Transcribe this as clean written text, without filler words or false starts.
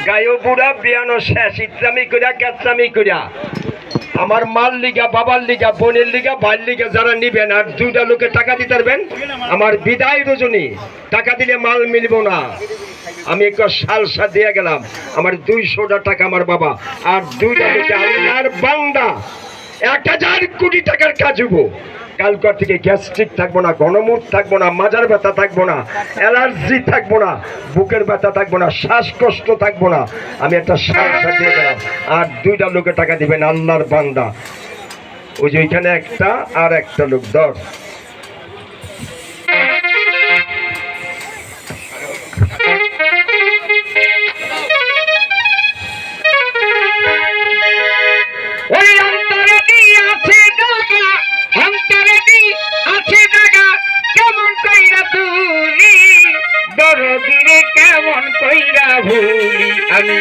গায়ও বুড়া বিয়ানো শেষ ইত্রামি করিয়া ক্যাত্রামি করিয়া আমার মার লিগা বাবার লিগা বোনের লিগা ভাইয়ের লিগা যারা নিবেন আর দুইটা লোকে টাকা দিতে পারবেন আমার বিদায় রজনী টাকা দিলে মাল মিলব না আমি একটা সালসা দিয়ে গেলাম আমার 200টা টাকা আমার বাবা আর দুইটা লোকে আল্লাহর বান্দা 1000 কোটি টাকার কাজ হবো কালকার থেকে গ্যাস্ট্রিক থাকবো না গণমুট থাকবো না মাজার ব্যথা থাকবো না অ্যালার্জি থাকবো না বুকের ব্যথা থাকবো না শ্বাসকষ্ট থাকবো না আমি একটা সালসা দিয়ে গেলাম আর দুইটা লোকে টাকা দিবেন আল্লাহর বান্দা ওই যে ওইখানে একটা আর একটা লোক ধর কেমন কইরা ভুলি আমি